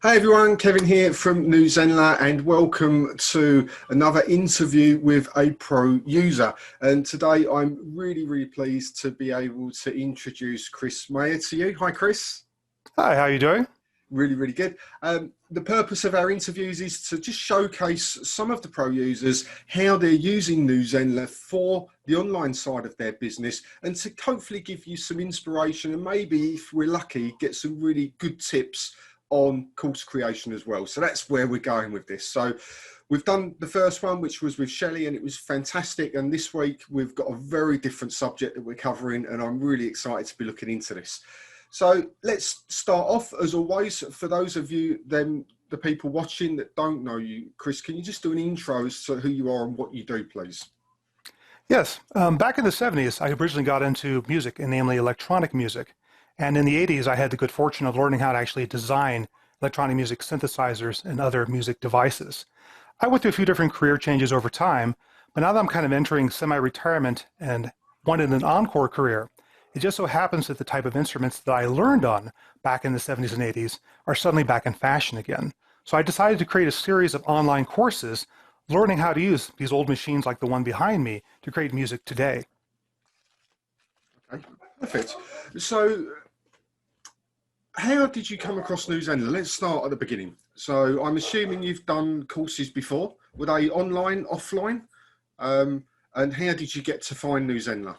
Hey everyone, Kevin here from New Zenler, and welcome to another interview with a pro user. And today I'm really pleased to be able to introduce Chris Meyer to you. Hi Chris. Hi, how are you doing? Really good. The purpose of our interviews is to just showcase some of the pro users, how they're using New Zenler for the online side of their business, and to hopefully give you some inspiration and maybe, if we're lucky, get some really good tips on course creation as well. So that's where we're going with this. So we've done the first one, which was with Shelley, and it was fantastic. And this week we've got a very different subject that we're covering, and I'm really excited to be looking into this. So let's start off, as always, for those of you, the people watching that don't know you, Chris, can you just do an intro as to who you are and what you do, please? Yes, back in the 70s, I originally got into music, and namely electronic music. And in the 80s, I had the good fortune of learning how to actually design electronic music synthesizers and other music devices. I went through a few different career changes over time, but now that I'm kind of entering semi-retirement and wanted an encore career, it just so happens that the type of instruments that I learned on back in the 70s and 80s are suddenly back in fashion again. So I decided to create a series of online courses learning how to use these old machines like the one behind me to create music today. Okay, perfect. So how did you come across New Zenler? Let's start at the beginning. So I'm assuming you've done courses before. Were they online, offline? And how did you get to find New Zenler?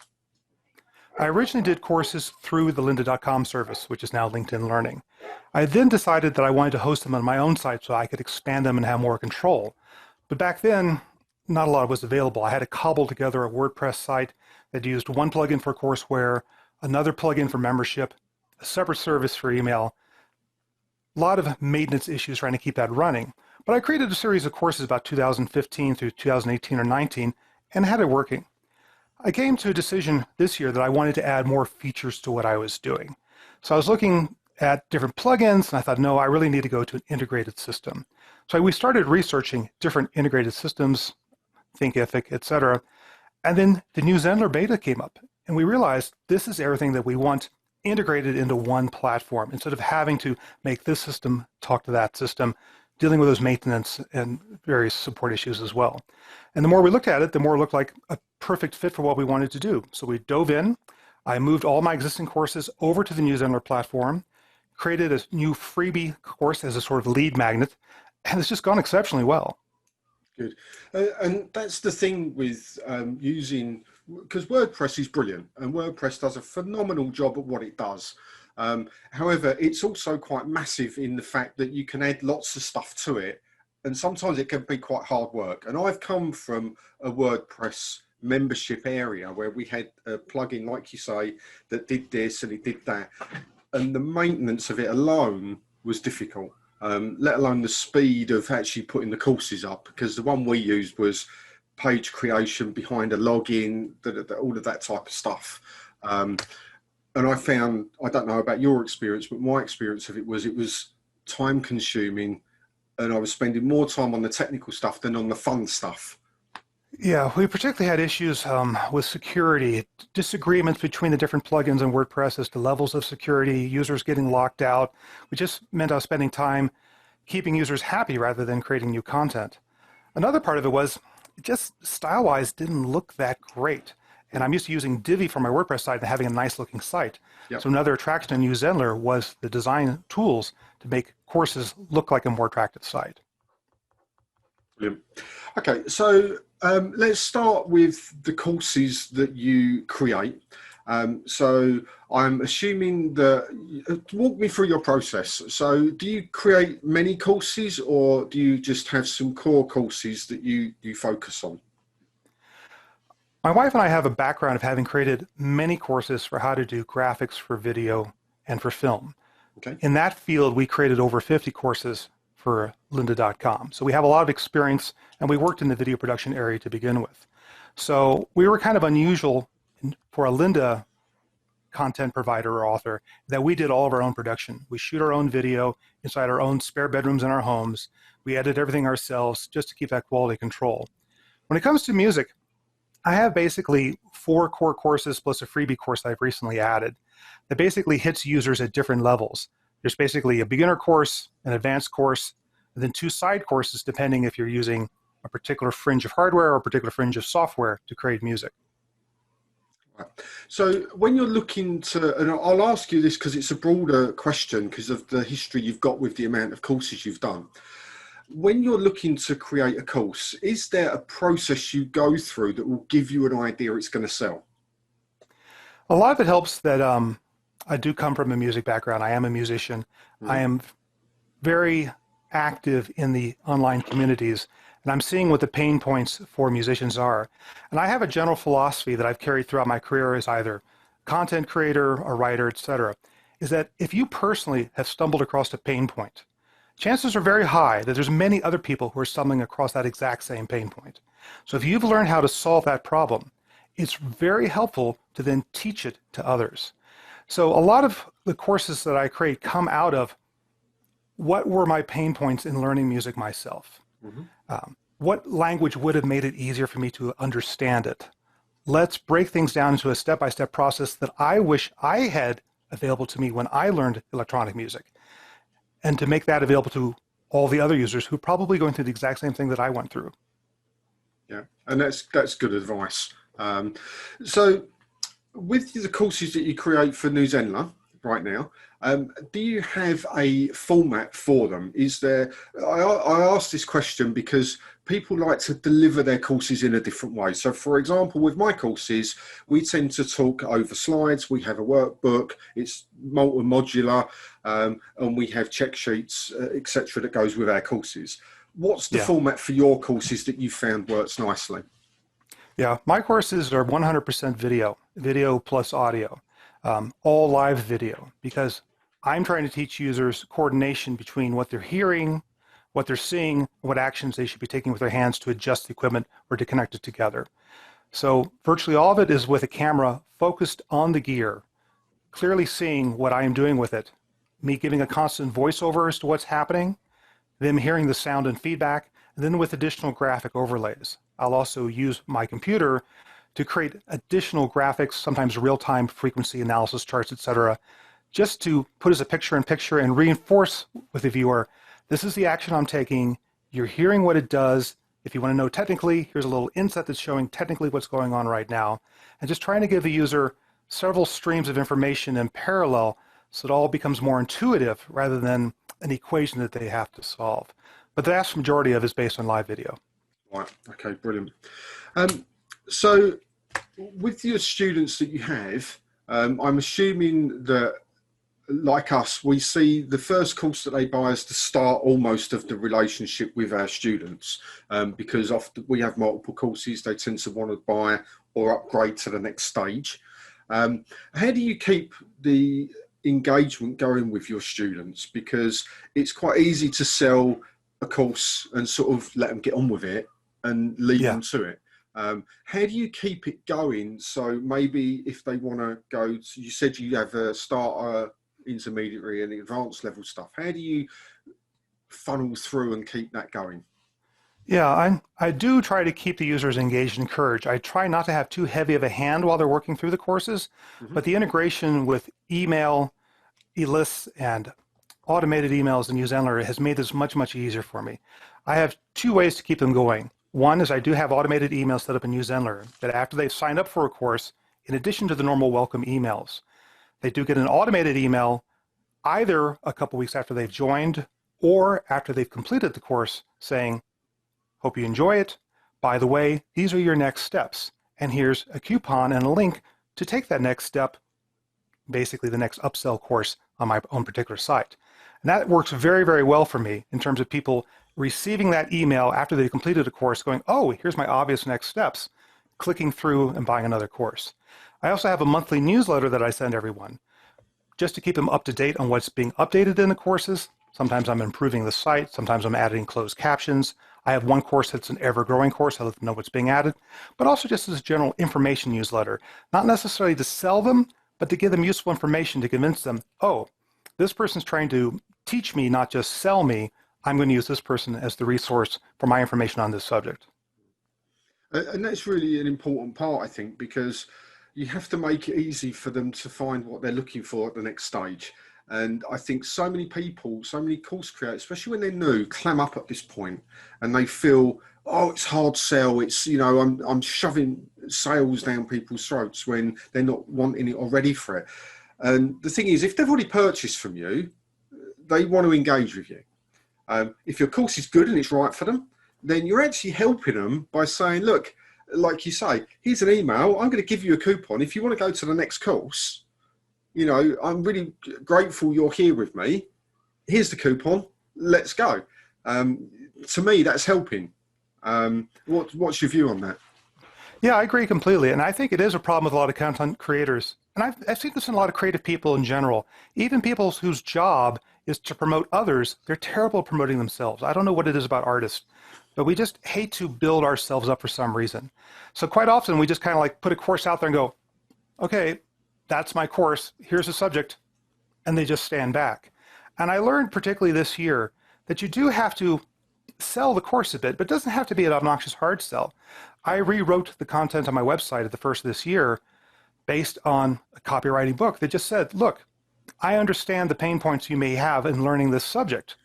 I originally did courses through the lynda.com service, which is now LinkedIn Learning. I then decided that I wanted to host them on my own site so I could expand them and have more control. But back then, not a lot was available. I had to cobble together a WordPress site that used one plugin for courseware, another plugin for membership, a separate service for email. A lot of maintenance issues trying to keep that running. But I created a series of courses about 2015 through 2018 or 19 and had it working. I came to a decision this year that I wanted to add more features to what I was doing. So I was looking at different plugins, and I thought, no, I really need to go to an integrated system. So we started researching different integrated systems, Thinkific, etc. And then the new Zenler beta came up, and we realized this is everything that we want integrated into one platform instead of having to make this system talk to that system, dealing with those maintenance and various support issues as well. And the more we looked at it, the more it looked like a perfect fit for what we wanted to do. So we dove in. I moved all my existing courses over to the new Zenler platform, created a new freebie course as a sort of lead magnet, and it's just gone exceptionally well. Good. And that's the thing with using, because WordPress is brilliant and WordPress does a phenomenal job at what it does. However, it's also quite massive in the fact that you can add lots of stuff to it, and sometimes it can be quite hard work. And I've come from a WordPress membership area where we had a plugin, like you say, that did this and it did that, and the maintenance of it alone was difficult. Let alone the speed of actually putting the courses up, because the one we used was page creation behind a login, all of that type of stuff. And I found, I don't know about your experience, but my experience of it was time consuming, and I was spending more time on the technical stuff than on the fun stuff. Yeah, we particularly had issues with security, disagreements between the different plugins in WordPress as to levels of security, users getting locked out, which just meant I was spending time keeping users happy rather than creating new content. Another part of it was it just style-wise didn't look that great. And I'm used to using Divi for my WordPress site and having a nice looking site. Yep. So another attraction to New Zenler was the design tools to make courses look like a more attractive site. Brilliant. Okay, so let's start with the courses that you create. So I'm assuming that, walk me through your process. So do you create many courses, or do you just have some core courses that you focus on? My wife and I have a background of having created many courses for how to do graphics for video and for film. Okay. In that field, we created over 50 courses for lynda.com. So we have a lot of experience, and we worked in the video production area to begin with. So we were kind of unusual for a Lynda content provider or author that we did all of our own production. We shoot our own video inside our own spare bedrooms in our homes. We edit everything ourselves just to keep that quality control. When it comes to music, I have basically 4 core courses plus a freebie course I've recently added that basically hits users at different levels. There's basically a beginner course, an advanced course, and then 2 side courses depending if you're using a particular fringe of hardware or a particular fringe of software to create music. So when you're looking to, and I'll ask you this because it's a broader question because of the history you've got with the amount of courses you've done. When you're looking to create a course, is there a process you go through that will give you an idea it's going to sell? A lot of it helps that I do come from a music background. I am a musician. I am very active in the online communities, and I'm seeing what the pain points for musicians are. And I have a general philosophy that I've carried throughout my career as either content creator, a writer, etc., is that if you personally have stumbled across a pain point, chances are very high that there's many other people who are stumbling across that exact same pain point. So if you've learned how to solve that problem, it's very helpful to then teach it to others. So a lot of the courses that I create come out of what were my pain points in learning music myself. What language would have made it easier for me to understand it? Let's break things down into a step-by-step process that I wish I had available to me when I learned electronic music, and to make that available to all the other users who are probably going through the exact same thing that I went through. Yeah, and that's good advice. So with the courses that you create for New Zenler right now, do you have a format for them? Is there, I ask this question because people like to deliver their courses in a different way. So for example, with my courses, we tend to talk over slides. We have a workbook, it's modular, and we have check sheets, etc., that goes with our courses. What's the format for your courses that you found works nicely? Yeah, my courses are 100% video plus audio, all live video, because I'm trying to teach users coordination between what they're hearing, what they're seeing, what actions they should be taking with their hands to adjust the equipment or to connect it together. So virtually all of it is with a camera focused on the gear, clearly seeing what I am doing with it, me giving a constant voiceover as to what's happening, them hearing the sound and feedback, and then with additional graphic overlays. I'll also use my computer to create additional graphics, sometimes real-time frequency analysis charts, etc., just to put as a picture-in-picture and reinforce with the viewer, this is the action I'm taking, you're hearing what it does. If you want to know technically, here's a little inset that's showing technically what's going on right now, and just trying to give the user several streams of information in parallel so it all becomes more intuitive rather than an equation that they have to solve. But the vast majority of it is based on live video. Right, okay, brilliant. So with your students that you have, I'm assuming that, like us, we see the first course that they buy as the start almost of the relationship with our students, because often we have multiple courses, they tend to want to buy or upgrade to the next stage. How do you keep the engagement going with your students? Because it's quite easy to sell a course and sort of let them get on with it and leave them to it. How do you keep it going? So maybe if they want to go, you said you have a starter, intermediary and advanced level stuff. How do you funnel through and keep that going? Yeah, I do try to keep the users engaged and encouraged. I try not to have too heavy of a hand while they're working through the courses, but the integration with email, e-lists, and automated emails in New Zenler has made this much, much easier for me. I have 2 ways to keep them going. One is I do have automated emails set up in New Zenler that after they've signed up for a course, in addition to the normal welcome emails, they do get an automated email either a couple weeks after they've joined or after they've completed the course saying, hope you enjoy it. By the way, these are your next steps. And here's a coupon and a link to take that next step, basically the next upsell course on my own particular site. And that works very, very well for me in terms of people receiving that email after they've completed a course going, oh, here's my obvious next steps, clicking through and buying another course. I also have a monthly newsletter that I send everyone just to keep them up to date on what's being updated in the courses. Sometimes I'm improving the site. Sometimes I'm adding closed captions. I have one course that's an ever-growing course. I let them know what's being added, but also just as a general information newsletter, not necessarily to sell them, but to give them useful information to convince them, oh, this person's trying to teach me, not just sell me. I'm going to use this person as the resource for my information on this subject. And that's really an important part, I think, because you have to make it easy for them to find what they're looking for at the next stage. And I think so many people, so many course creators, especially when they're new, clam up at this point and they feel, oh, it's hard sell. It's, I'm shoving sales down people's throats when they're not wanting it or ready for it. And the thing is, if they've already purchased from you, they want to engage with you. If your course is good and it's right for them, then you're actually helping them by saying, look, like you say, here's an email. I'm going to give you a coupon. If you want to go to the next course, I'm really grateful you're here with me. Here's the coupon. Let's go. To me, that's helping. What's your view on that? Yeah, I agree completely. And I think it is a problem with a lot of content creators. And I've seen this in a lot of creative people in general. Even people whose job is to promote others, they're terrible at promoting themselves. I don't know what it is about artists, but we just hate to build ourselves up for some reason. So quite often we just kind of like put a course out there and go, okay, that's my course. Here's the subject. And they just stand back. And I learned particularly this year that you do have to sell the course a bit, but it doesn't have to be an obnoxious hard sell. I rewrote the content on my website at the first of this year based on a copywriting book that just said, look, I understand the pain points you may have in learning this subject.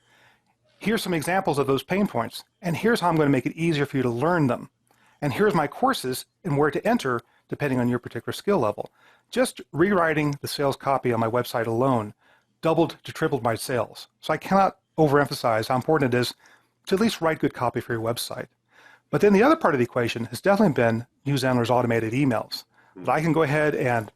Here's some examples of those pain points, and here's how I'm going to make it easier for you to learn them. And here's my courses and where to enter depending on your particular skill level. Just rewriting the sales copy on my website alone doubled to tripled my sales. So I cannot overemphasize how important it is to at least write good copy for your website. But then the other part of the equation has definitely been New Zenler's automated emails. That I can go ahead and,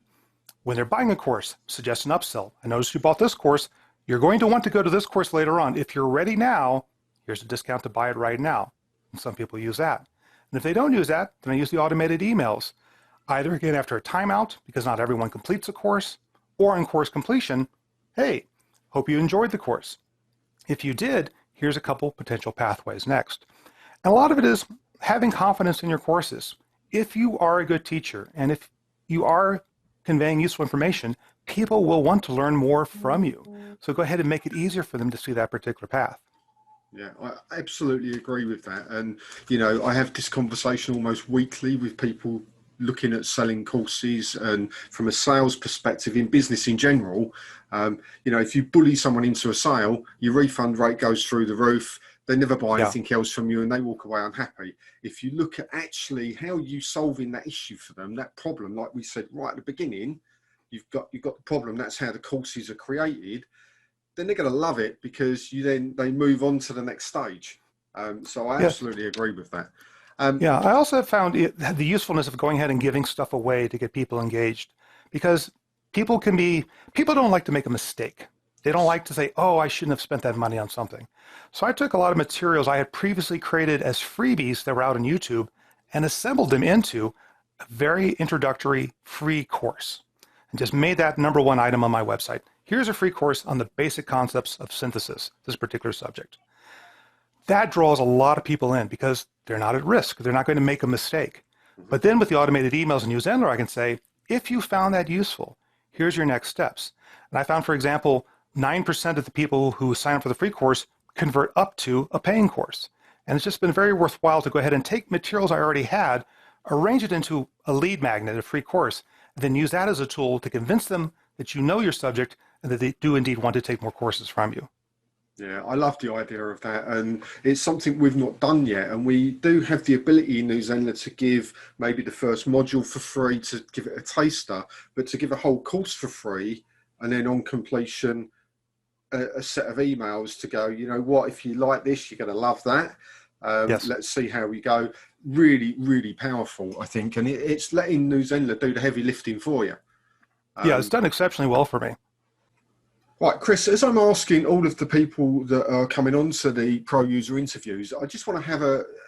when they're buying a course, suggest an upsell. I noticed you bought this course. You're going to want to go to this course later on. If you're ready now, here's a discount to buy it right now. And some people use that. And if they don't use that, then I use the automated emails. Either again after a timeout, because not everyone completes a course, or in course completion, hey, hope you enjoyed the course. If you did, here's a couple potential pathways next. And a lot of it is having confidence in your courses. If you are a good teacher and if you are conveying useful information, people will want to learn more from you. So go ahead and make it easier for them to see that particular path. Yeah, I absolutely agree with that. And, I have this conversation almost weekly with people looking at selling courses, and from a sales perspective in business in general, if you bully someone into a sale, your refund rate goes through the roof. They never buy anything else from you and they walk away unhappy. If you look at actually how you solving that issue for them, that problem, like we said right at the beginning, you've got the problem, that's how the courses are created, then they're going to love it because they move on to the next stage. So I absolutely agree with that. I also have found the usefulness of going ahead and giving stuff away to get people engaged, because people don't like to make a mistake. They don't like to say, oh, I shouldn't have spent that money on something. So I took a lot of materials I had previously created as freebies that were out on YouTube and assembled them into a very introductory free course and just made that number one item on my website. Here's a free course on the basic concepts of synthesis, this particular subject. That draws a lot of people in because they're not at risk. They're not going to make a mistake. But then with the automated emails in New Zenler, I can say, if you found that useful, here's your next steps. And I found, for example, 9% of the people who sign up for the free course convert up to a paying course. And it's just been very worthwhile to go ahead and take materials I already had, arrange it into a lead magnet, a free course, and then use that as a tool to convince them that you know your subject and that they do indeed want to take more courses from you. Yeah, I love the idea of that, and it's something we've not done yet, and we do have the ability in New Zenler to give maybe the first module for free, to give it a taster, but to give a whole course for free, and then on completion a set of emails to go, you know what, if you like this, you're going to love that. Yes. Let's see how we go. Really, really powerful, I think, and it's letting New Zenler do the heavy lifting for you. Yeah, it's done exceptionally well for me. Right, Chris, as I'm asking all of the people that are coming on to the pro user interviews, I just want to have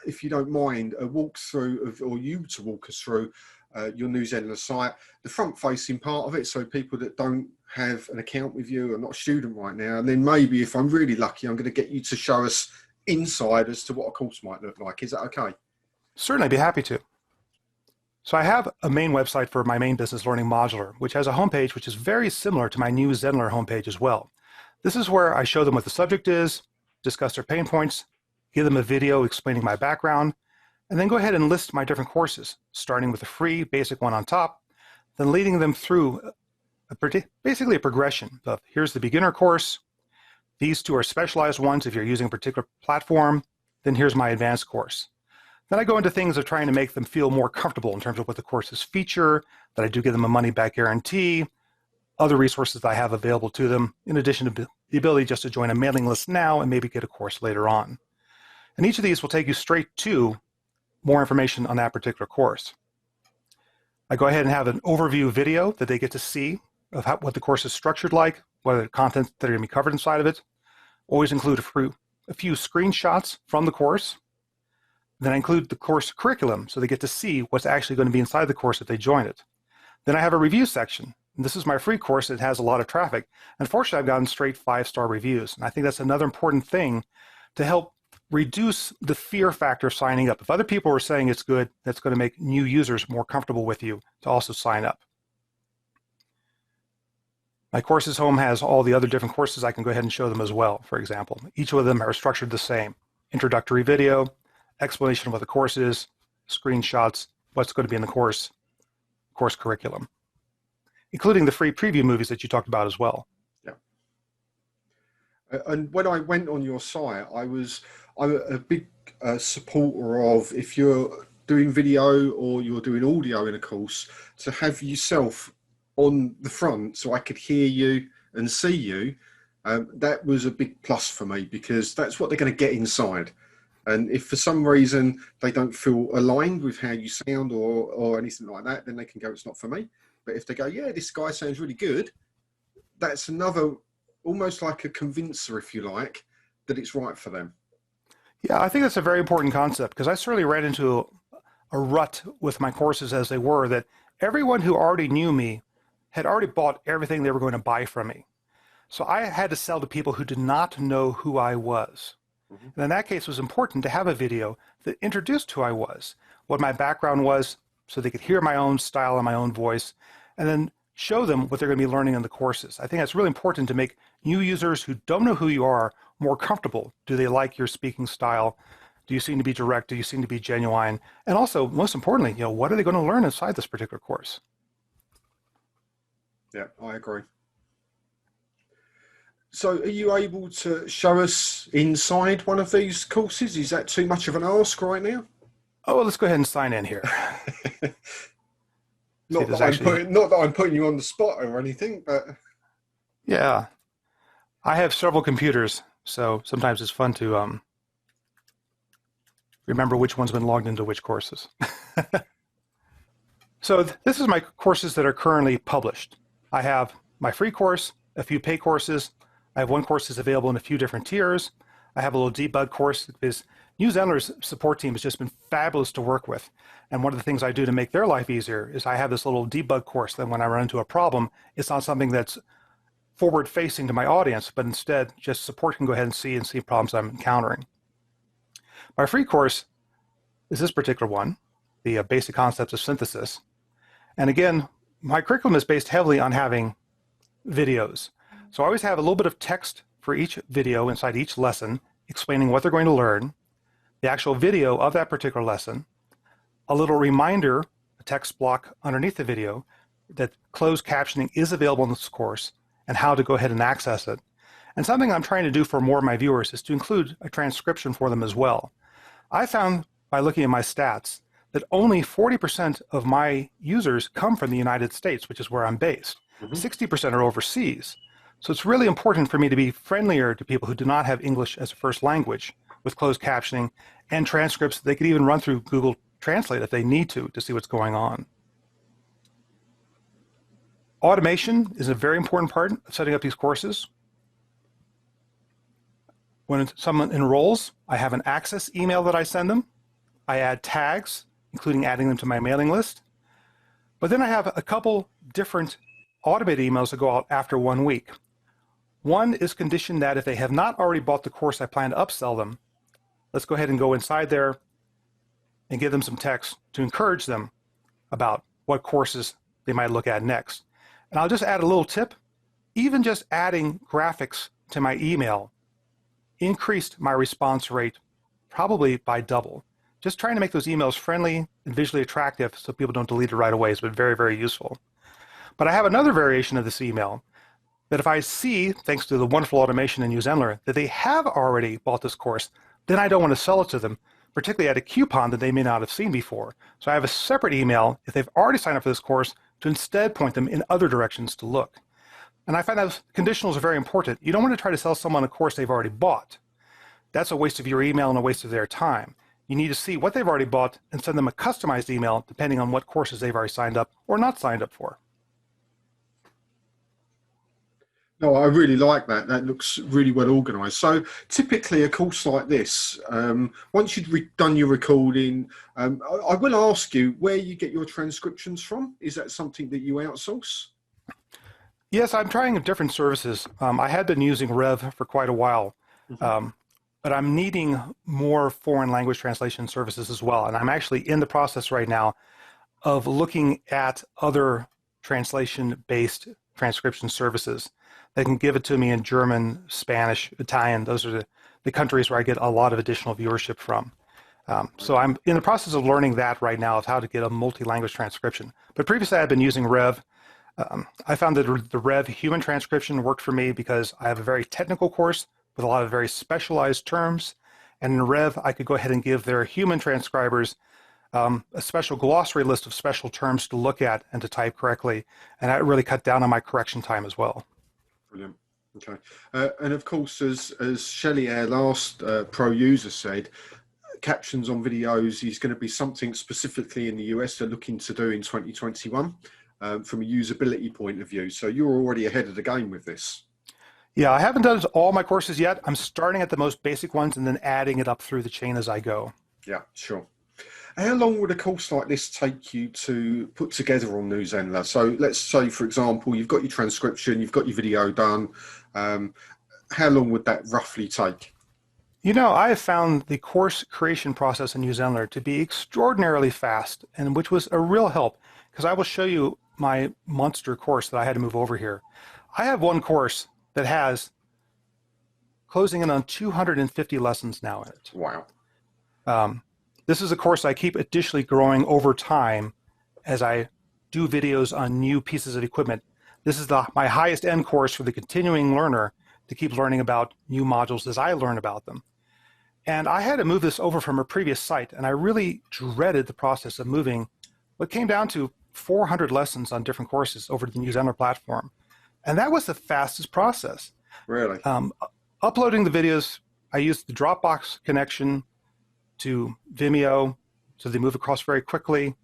if you don't mind, a walkthrough or you to walk us through your New Zenler site, the front facing part of it. So people that don't have an account with you, are not a student right now. And then maybe if I'm really lucky, I'm going to get you to show us inside as to what a course might look like. Is that okay? Certainly, I'd be happy to. So I have a main website for my main business learning modular, which has a homepage which is very similar to my New Zenler homepage as well. This is where I show them what the subject is, discuss their pain points, give them a video explaining my background, and then go ahead and list my different courses, starting with a free basic one on top, then leading them through basically a progression of here's the beginner course. These two are specialized ones if you're using a particular platform. Then here's my advanced course. Then I go into things of trying to make them feel more comfortable in terms of what the courses feature, that I do give them a money-back guarantee, other resources that I have available to them, in addition to the ability just to join a mailing list now and maybe get a course later on. And each of these will take you straight to more information on that particular course. I go ahead and have an overview video that they get to see of what the course is structured like, what are the contents that are going to be covered inside of it. Always include a few screenshots from the course. Then I include the course curriculum so they get to see what's actually going to be inside the course if they join it. Then I have a review section. And this is my free course that has a lot of traffic. Unfortunately, I've gotten straight 5-star reviews. And I think that's another important thing to help reduce the fear factor of signing up. If other people are saying it's good, that's going to make new users more comfortable with you to also sign up. My courses home has all the other different courses. I can go ahead and show them as well, for example. Each of them are structured the same. Introductory video, explanation of what the course is, screenshots, what's going to be in the course curriculum, including the free preview movies that you talked about as well. Yeah. And when I went on your site, I'm a big supporter of, if you're doing video or you're doing audio in a course, to have yourself on the front so I could hear you and see you. That was a big plus for me, because that's what they're going to get inside. And if for some reason they don't feel aligned with how you sound or anything like that, then they can go, it's not for me. But if they go, yeah, this guy sounds really good, that's another, almost like a convincer, if you like, that it's right for them. Yeah, I think that's a very important concept, because I certainly ran into a rut with my courses as they were, that everyone who already knew me had already bought everything they were going to buy from me. So I had to sell to people who did not know who I was. And in that case, it was important to have a video that introduced who I was, what my background was, so they could hear my own style and my own voice, and then show them what they're going to be learning in the courses. I think that's really important to make new users who don't know who you are more comfortable. Do they like your speaking style? Do you seem to be direct? Do you seem to be genuine? And also, most importantly, what are they going to learn inside this particular course? Yeah, I agree. So are you able to show us inside one of these courses? Is that too much of an ask right now? Oh, well, let's go ahead and sign in here. Not that I'm putting you on the spot or anything, but... Yeah. I have several computers, so sometimes it's fun to remember which one's been logged into which courses. So this is my courses that are currently published. I have my free course, a few paid courses. I have one course that's available in a few different tiers. I have a little debug course because New Zenler's support team has just been fabulous to work with. And one of the things I do to make their life easier is I have this little debug course that when I run into a problem, it's not something that's forward facing to my audience, but instead just support can go ahead and see problems I'm encountering. My free course is this particular one, the basic concepts of synthesis. And again, my curriculum is based heavily on having videos. So I always have a little bit of text for each video inside each lesson explaining what they're going to learn, the actual video of that particular lesson, a little reminder, a text block underneath the video that closed captioning is available in this course and how to go ahead and access it. And something I'm trying to do for more of my viewers is to include a transcription for them as well. I found by looking at my stats that only 40% of my users come from the United States, which is where I'm based. 60% are overseas. So it's really important for me to be friendlier to people who do not have English as a first language with closed captioning and transcripts. They could even run through Google Translate if they need to see what's going on. Automation is a very important part of setting up these courses. When someone enrolls, I have an access email that I send them. I add tags, including adding them to my mailing list. But then I have a couple different automated emails that go out after 1 week. One is conditioned that if they have not already bought the course I plan to upsell them, let's go ahead and go inside there and give them some text to encourage them about what courses they might look at next. And I'll just add a little tip. Even just adding graphics to my email increased my response rate probably by double. Just trying to make those emails friendly and visually attractive so people don't delete it right away has been very, very useful. But I have another variation of this email that if I see, thanks to the wonderful automation in New Zenler, that they have already bought this course, then I don't want to sell it to them, particularly at a coupon that they may not have seen before. So I have a separate email if they've already signed up for this course to instead point them in other directions to look. And I find that conditionals are very important. You don't want to try to sell someone a course they've already bought. That's a waste of your email and a waste of their time. You need to see what they've already bought and send them a customized email depending on what courses they've already signed up or not signed up for. No, I really like that. That looks really well organized. So typically a course like this, once you've done your recording, I will ask you where you get your transcriptions from. Is that something that you outsource? Yes, I'm trying different services. I had been using Rev for quite a while, but I'm needing more foreign language translation services as well. And I'm actually in the process right now of looking at other translation-based transcription services. They can give it to me in German, Spanish, Italian. Those are the countries where I get a lot of additional viewership from. So I'm in the process of learning that right now, of how to get a multi-language transcription. But previously I've been using Rev. I found that the Rev human transcription worked for me because I have a very technical course with a lot of very specialized terms. And in Rev, I could go ahead and give their human transcribers a special glossary list of special terms to look at and to type correctly. And that really cut down on my correction time as well. Brilliant. Okay. And of course, as Shelley, our last pro user, said, captions on videos is going to be something specifically in the US they're looking to do in 2021 from a usability point of view. So you're already ahead of the game with this. Yeah, I haven't done all my courses yet. I'm starting at the most basic ones and then adding it up through the chain as I go. Yeah, sure. How long would a course like this take you to put together on New Zenler? So let's say, for example, you've got your transcription, you've got your video done. How long would that roughly take? You know, I have found the course creation process in New Zenler to be extraordinarily fast, and which was a real help, because I will show you my monster course that I had to move over here. I have one course that has closing in on 250 lessons now in it. Wow. This is a course I keep additionally growing over time as I do videos on new pieces of equipment. This is my highest end course for the continuing learner to keep learning about new modules as I learn about them. And I had to move this over from a previous site, and I really dreaded the process of moving what came down to 400 lessons on different courses over to the New Zenler platform. And that was the fastest process. Really? Uploading the videos, I used the Dropbox connection to Vimeo, so they move across very quickly.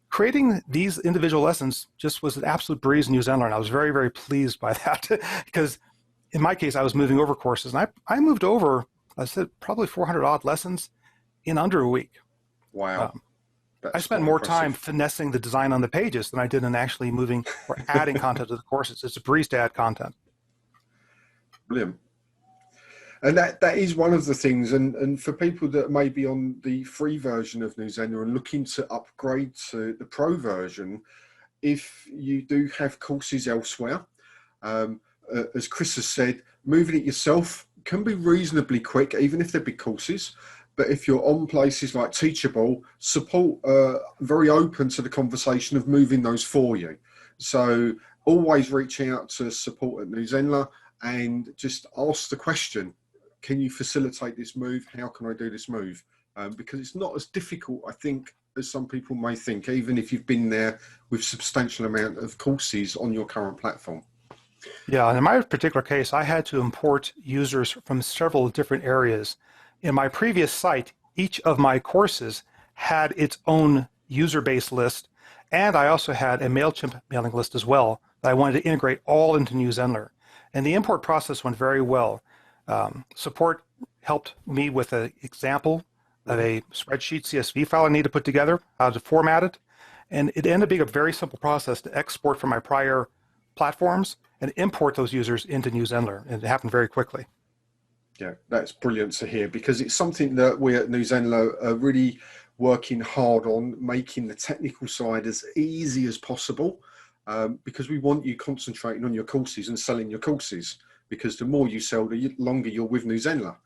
Creating these individual lessons just was an absolute breeze in New Zenler, and I was very, very pleased by that because in my case, I was moving over courses, and I moved over, I said, probably 400 odd lessons in under a week. Wow. I spent more time finessing the design on the pages than I did in actually moving or adding content to the courses. It's a breeze to add content. Brilliant. And that is one of the things, and for people that may be on the free version of New Zenler and looking to upgrade to the pro version, if you do have courses elsewhere, as Chris has said, moving it yourself can be reasonably quick, even if they're big courses. But if you're on places like Teachable, support very open to the conversation of moving those for you. So always reach out to support at New Zenler and just ask the question, can you facilitate this move? How can I do this move? Because it's not as difficult, I think, as some people may think, even if you've been there with substantial amount of courses on your current platform. Yeah, in my particular case, I had to import users from several different areas. In my previous site, each of my courses had its own user base list, and I also had a MailChimp mailing list as well that I wanted to integrate all into New Zenler. And the import process went very well. Support helped me with an example of a spreadsheet CSV file I need to put together, how to format it. And it ended up being a very simple process to export from my prior platforms and import those users into New Zenler. And it happened very quickly. Yeah, that's brilliant to hear, because it's something that we at New Zenler are really working hard on, making the technical side as easy as possible, because we want you concentrating on your courses and selling your courses, because the more you sell, the longer you're with New Zenler.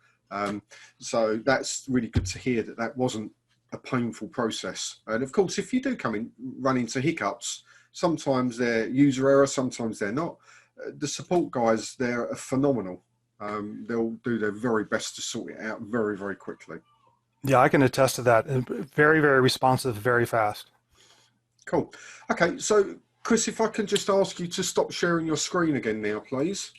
So that's really good to hear that that wasn't a painful process. And of course, if you do run into hiccups, Sometimes they're user error, sometimes they're not. The support guys, they're phenomenal. They'll do their very best to sort it out very, very quickly. Yeah, I can attest to that. Very, very responsive, very fast. Cool. Okay, so Chris, if I can just ask you to stop sharing your screen again now, please.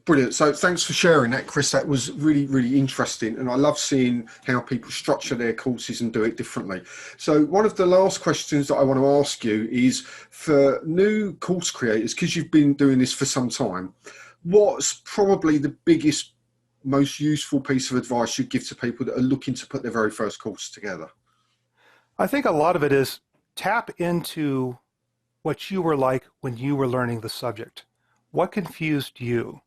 Brilliant. So thanks for sharing that, Chris. That was really, really interesting. And I love seeing how people structure their courses and do it differently. So one of the last questions that I want to ask you is for new course creators, because you've been doing this for some time, what's probably the biggest, most useful piece of advice you'd give to people that are looking to put their very first course together? I think a lot of it is tap into what you were like when you were learning the subject. What confused you?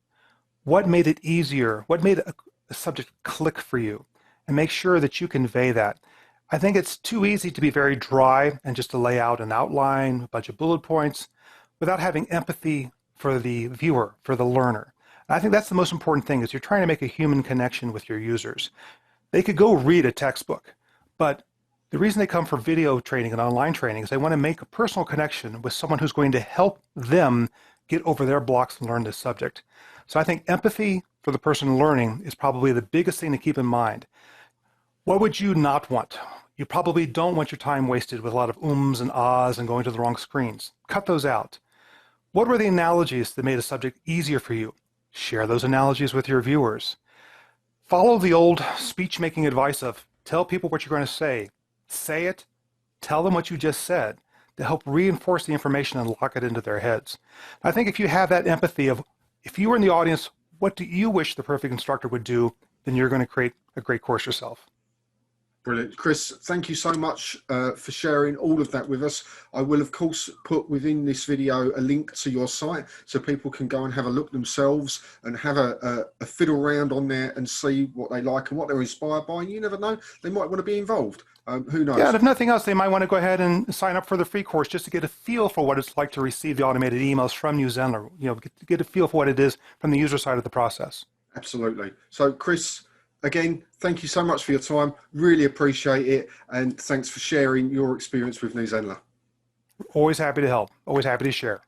What made it easier? What made a subject click for you? And make sure that you convey that. I think it's too easy to be very dry and just to lay out an outline, a bunch of bullet points, without having empathy for the viewer, for the learner. And I think that's the most important thing, is you're trying to make a human connection with your users. They could go read a textbook, but the reason they come for video training and online training is they want to make a personal connection with someone who's going to help them get over their blocks and learn this subject. So I think empathy for the person learning is probably the biggest thing to keep in mind. What would you not want? You probably don't want your time wasted with a lot of ums and ahs and going to the wrong screens. Cut those out. What were the analogies that made a subject easier for you? Share those analogies with your viewers. Follow the old speech-making advice of tell people what you're going to say it, tell them what you just said, to help reinforce the information and lock it into their heads. I think if you have that empathy of, if you were in the audience, what do you wish the perfect instructor would do, then you're going to create a great course yourself. Brilliant. Chris, thank you so much for sharing all of that with us. I will, of course, put within this video a link to your site so people can go and have a look themselves and have a fiddle around on there and see what they like and what they're inspired by. And you never know, they might want to be involved. Who knows? Yeah, and if nothing else, they might want to go ahead and sign up for the free course just to get a feel for what it's like to receive the automated emails from New Zenler. Get a feel for what it is from the user side of the process. Absolutely. So, Chris, again, thank you so much for your time. Really appreciate it. And thanks for sharing your experience with New Zenler. Always happy to help. Always happy to share.